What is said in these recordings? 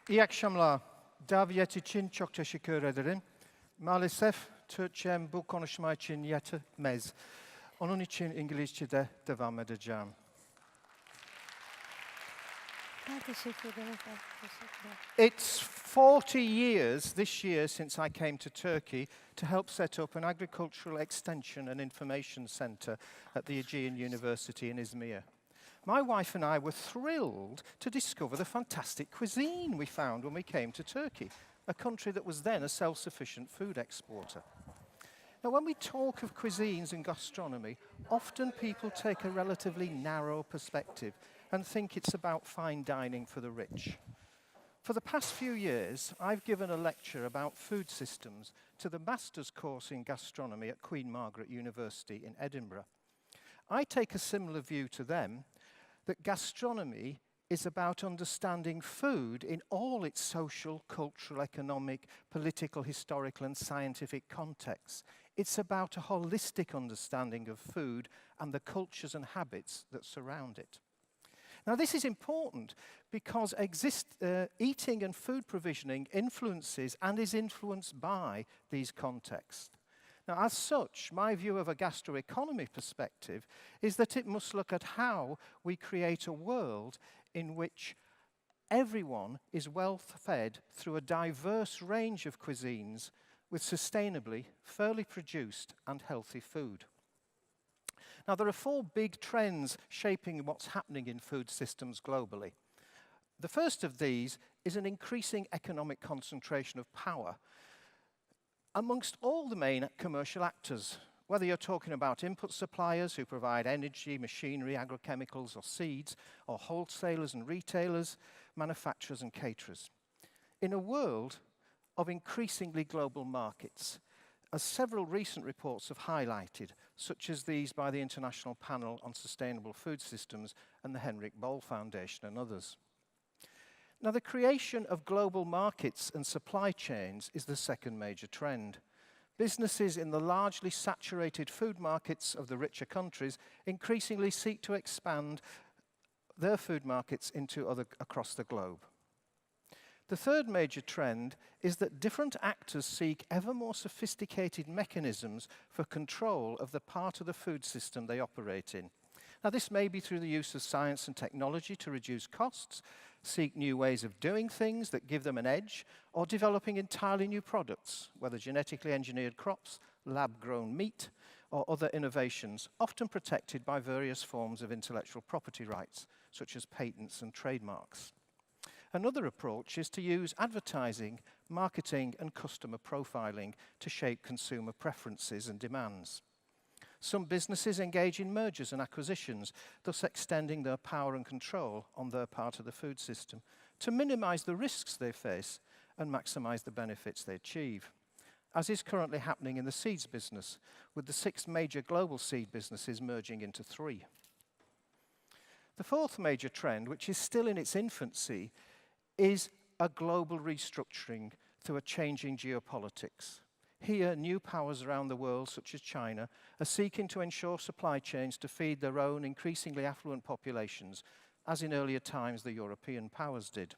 İyi akşamlar. Davet için çok teşekkür ederim. Maalesef Türkçem bu konuşma için yetmez. Onun için İngilizce'de devam edeceğim. Teşekkür ederim. Teşekkürler. It's 40 years this year since I came to Turkey to help set up an agricultural extension and information centre at the Aegean University in Izmir. My wife and I were thrilled to discover the fantastic cuisine we found when we came to Turkey, a country that was then a self-sufficient food exporter. Now, when we talk of cuisines and gastronomy, often people take a relatively narrow perspective and think it's about fine dining for the rich. For the past few years, I've given a lecture about food systems to the master's course in gastronomy at Queen Margaret University in Edinburgh. I take a similar view to them, that gastronomy is about understanding food in all its social, cultural, economic, political, historical and scientific contexts. It's about a holistic understanding of food and the cultures and habits that surround it. Now, this is important because eating and food provisioning influences and is influenced by these contexts. Now, as such, my view of a gastroeconomy perspective is that it must look at how we create a world in which everyone is well fed through a diverse range of cuisines with sustainably, fairly produced and healthy food. Now, there are four big trends shaping what's happening in food systems globally. The first of these is an increasing economic concentration of power amongst all the main commercial actors, whether you're talking about input suppliers who provide energy, machinery, agrochemicals or seeds, or wholesalers and retailers, manufacturers and caterers. In a world of increasingly global markets, as several recent reports have highlighted, such as these by the International Panel on Sustainable Food Systems and the Henrik Boll Foundation and others. Now, the creation of global markets and supply chains is the second major trend. Businesses in the largely saturated food markets of the richer countries increasingly seek to expand their food markets across the globe. The third major trend is that different actors seek ever more sophisticated mechanisms for control of the part of the food system they operate in. Now, this may be through the use of science and technology to reduce costs, seek new ways of doing things that give them an edge, or developing entirely new products, whether genetically engineered crops, lab-grown meat, or other innovations, often protected by various forms of intellectual property rights, such as patents and trademarks. Another approach is to use advertising, marketing, and customer profiling to shape consumer preferences and demands. Some businesses engage in mergers and acquisitions, thus extending their power and control on their part of the food system to minimize the risks they face and maximize the benefits they achieve, as is currently happening in the seeds business, with the 6 major global seed businesses merging into 3. The fourth major trend, which is still in its infancy, is a global restructuring through a changing geopolitics. Here, new powers around the world, such as China, are seeking to ensure supply chains to feed their own increasingly affluent populations, as in earlier times the European powers did.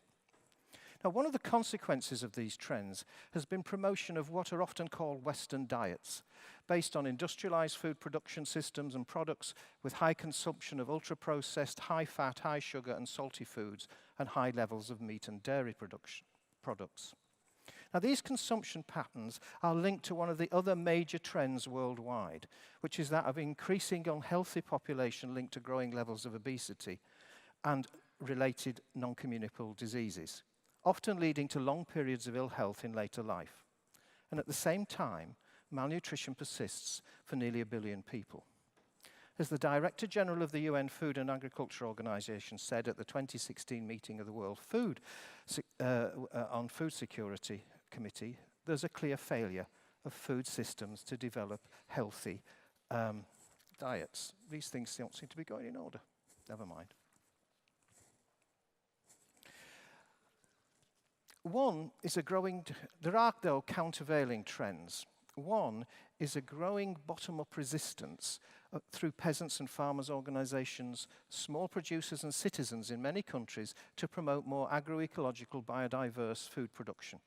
Now, one of the consequences of these trends has been promotion of what are often called Western diets, based on industrialized food production systems and products with high consumption of ultra-processed, high-fat, high-sugar and salty foods and high levels of meat and dairy products. Now, these consumption patterns are linked to one of the other major trends worldwide, which is that of increasing unhealthy population linked to growing levels of obesity and related non-communicable diseases, often leading to long periods of ill health in later life. And at the same time, malnutrition persists for nearly 1 billion people. As the Director General of the UN Food and Agriculture Organization said at the 2016 meeting of the World Food Security Committee, there's a clear failure of food systems to develop healthy diets. These things don't seem to be going in order. Never mind. There are, though, countervailing trends. One is a growing bottom-up resistance through peasants and farmers' organisations, small producers and citizens in many countries to promote more agroecological, biodiverse food production.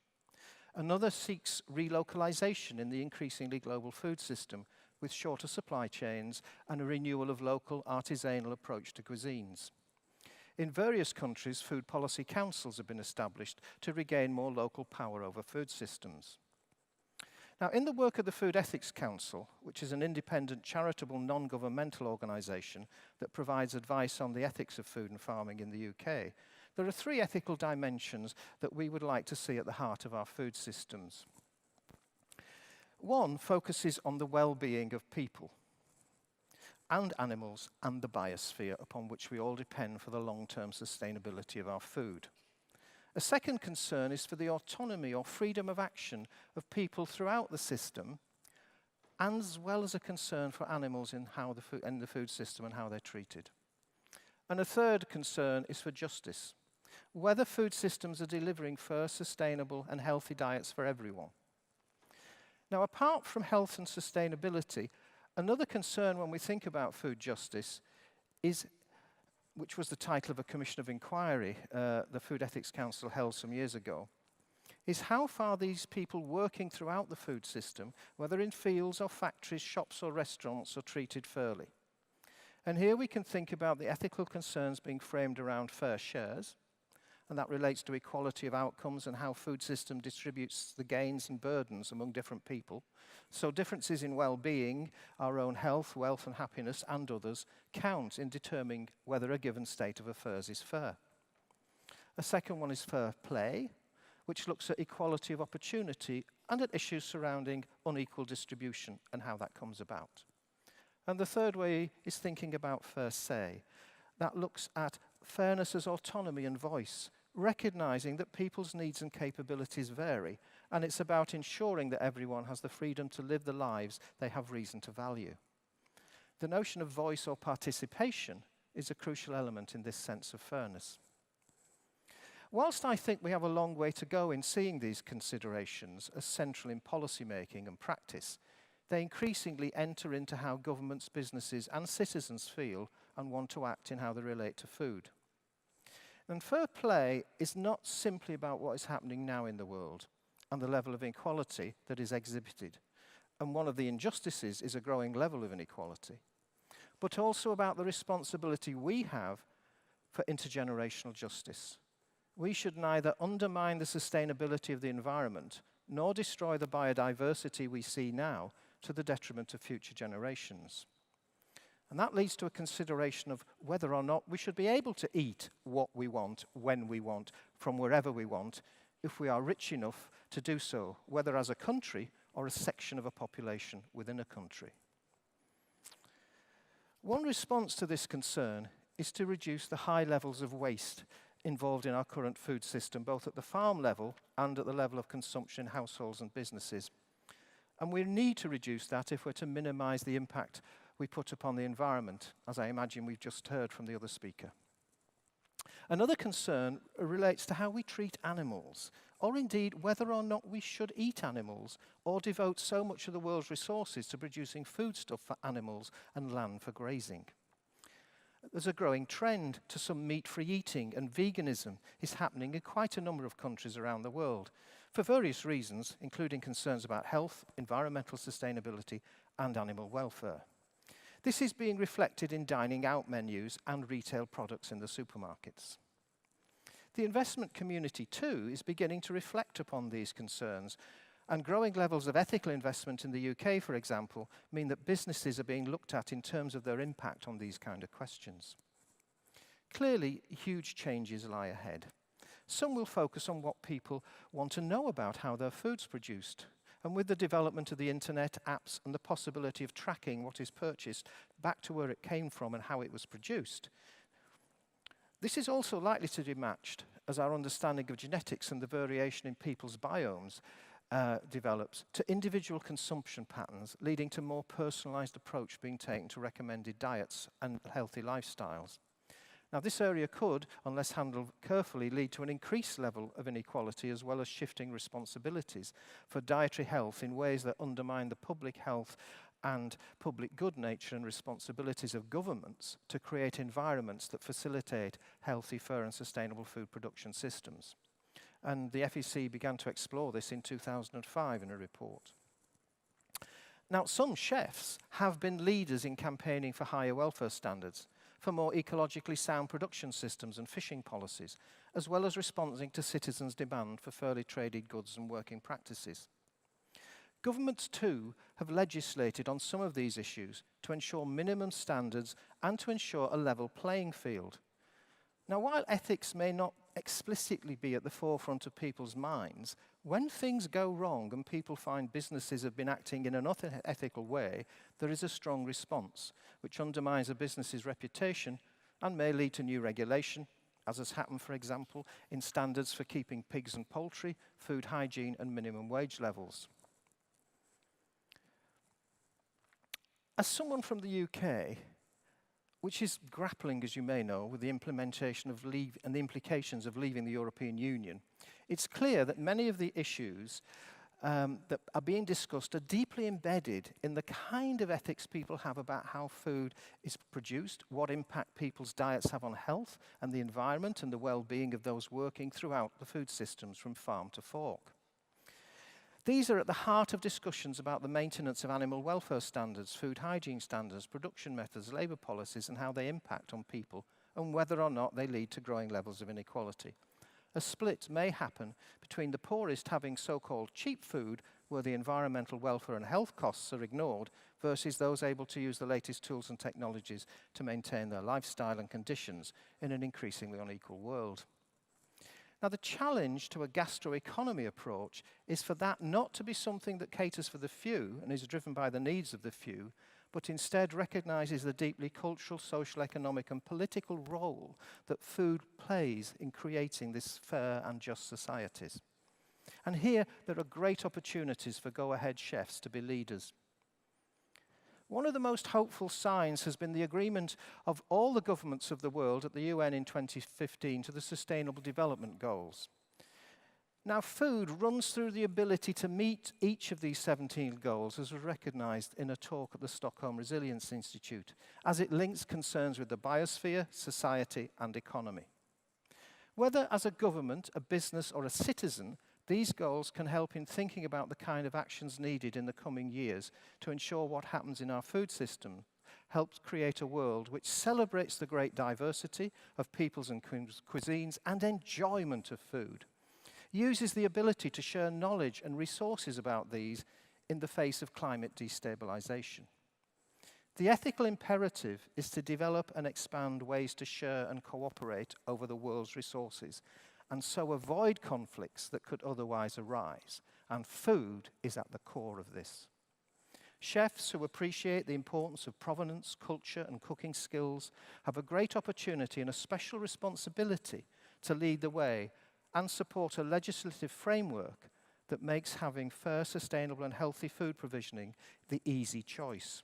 Another seeks relocalisation in the increasingly global food system with shorter supply chains and a renewal of local artisanal approach to cuisines. In various countries, food policy councils have been established to regain more local power over food systems. Now, in the work of the Food Ethics Council, which is an independent, charitable, non-governmental organisation that provides advice on the ethics of food and farming in the UK, there are 3 ethical dimensions that we would like to see at the heart of our food systems. One focuses on the well-being of people and animals and the biosphere upon which we all depend for the long-term sustainability of our food. A second concern is for the autonomy or freedom of action of people throughout the system, as well as a concern for animals in the food system and how they're treated. And a third concern is for justice, whether food systems are delivering fair, sustainable and healthy diets for everyone. Now, apart from health and sustainability, another concern when we think about food justice is, which was the title of a commission of inquiry the Food Ethics Council held some years ago, is how far these people working throughout the food system, whether in fields or factories, shops or restaurants, are treated fairly. And here we can think about the ethical concerns being framed around fair shares, and that relates to equality of outcomes and how food system distributes the gains and burdens among different people. So differences in well-being, our own health, wealth and happiness and others count in determining whether a given state of affairs is fair. A second one is fair play, which looks at equality of opportunity and at issues surrounding unequal distribution and how that comes about. And the third way is thinking about fair say. That looks at fairness as autonomy and voice, recognising that people's needs and capabilities vary, and it's about ensuring that everyone has the freedom to live the lives they have reason to value. The notion of voice or participation is a crucial element in this sense of fairness. Whilst I think we have a long way to go in seeing these considerations as central in policy making and practice, they increasingly enter into how governments, businesses and citizens feel and want to act in how they relate to food. And fair play is not simply about what is happening now in the world and the level of inequality that is exhibited. And one of the injustices is a growing level of inequality, but also about the responsibility we have for intergenerational justice. We should neither undermine the sustainability of the environment nor destroy the biodiversity we see now to the detriment of future generations. And that leads to a consideration of whether or not we should be able to eat what we want, when we want, from wherever we want, if we are rich enough to do so, whether as a country or a section of a population within a country. One response to this concern is to reduce the high levels of waste involved in our current food system, both at the farm level and at the level of consumption in households and businesses. And we need to reduce that if we're to minimise the impact we put upon the environment, as I imagine we've just heard from the other speaker. Another concern relates to how we treat animals, or indeed whether or not we should eat animals or devote so much of the world's resources to producing foodstuff for animals and land for grazing. There's a growing trend to some meat-free eating, and veganism is happening in quite a number of countries around the world for various reasons, including concerns about health, environmental sustainability and animal welfare. This is being reflected in dining out menus and retail products in the supermarkets. The investment community too is beginning to reflect upon these concerns, and growing levels of ethical investment in the UK, for example, mean that businesses are being looked at in terms of their impact on these kind of questions. Clearly, huge changes lie ahead. Some will focus on what people want to know about how their food's produced. And with the development of the internet, apps, and the possibility of tracking what is purchased back to where it came from and how it was produced, this is also likely to be matched as our understanding of genetics and the variation in people's biomes develops to individual consumption patterns, leading to more personalised approach being taken to recommended diets and healthy lifestyles. Now, this area could, unless handled carefully, lead to an increased level of inequality as well as shifting responsibilities for dietary health in ways that undermine the public health and public good nature and responsibilities of governments to create environments that facilitate healthy, fair and sustainable food production systems. And the FEC began to explore this in 2005 in a report. Now, some chefs have been leaders in campaigning for higher welfare standards, for more ecologically sound production systems and fishing policies, as well as responding to citizens' demand for fairly traded goods and working practices. Governments, too, have legislated on some of these issues to ensure minimum standards and to ensure a level playing field. Now, while ethics may not explicitly be at the forefront of people's minds, when things go wrong and people find businesses have been acting in an unethical way, there is a strong response, which undermines a business's reputation and may lead to new regulation, as has happened, for example, in standards for keeping pigs and poultry, food hygiene and minimum wage levels. As someone from the UK, which is grappling, as you may know, with the implementation of leave and the implications of leaving the European Union, it's clear that many of the issues that are being discussed are deeply embedded in the kind of ethics people have about how food is produced, what impact people's diets have on health and the environment and the well-being of those working throughout the food systems from farm to fork. These are at the heart of discussions about the maintenance of animal welfare standards, food hygiene standards, production methods, labour policies, and how they impact on people, and whether or not they lead to growing levels of inequality. A split may happen between the poorest having so-called cheap food, where the environmental welfare and health costs are ignored, versus those able to use the latest tools and technologies to maintain their lifestyle and conditions in an increasingly unequal world. Now, the challenge to a gastroeconomy approach is for that not to be something that caters for the few and is driven by the needs of the few, but instead recognises the deeply cultural, social, economic and political role that food plays in creating this fair and just societies. And here there are great opportunities for go-ahead chefs to be leaders. One of the most hopeful signs has been the agreement of all the governments of the world at the UN in 2015 to the Sustainable Development Goals. Now, food runs through the ability to meet each of these 17 goals, as was recognised in a talk at the Stockholm Resilience Institute, as it links concerns with the biosphere, society and economy. Whether as a government, a business or a citizen, these goals can help in thinking about the kind of actions needed in the coming years to ensure what happens in our food system helps create a world which celebrates the great diversity of peoples and cuisines and enjoyment of food, uses the ability to share knowledge and resources about these in the face of climate destabilization. The ethical imperative is to develop and expand ways to share and cooperate over the world's resources, and so avoid conflicts that could otherwise arise. And food is at the core of this. Chefs who appreciate the importance of provenance, culture, and cooking skills have a great opportunity and a special responsibility to lead the way and support a legislative framework that makes having fair, sustainable, and healthy food provisioning the easy choice.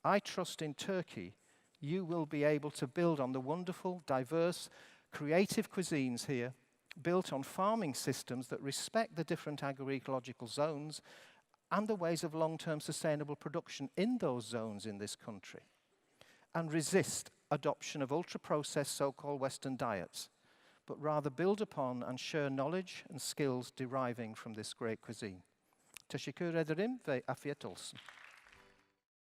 I trust in Turkey you will be able to build on the wonderful, diverse, creative cuisines here, built on farming systems that respect the different agroecological zones and the ways of long-term sustainable production in those zones in this country, and resist adoption of ultra-processed so-called Western diets, but rather build upon and share knowledge and skills deriving from this great cuisine. Teşekkür ederim ve afiyet olsun.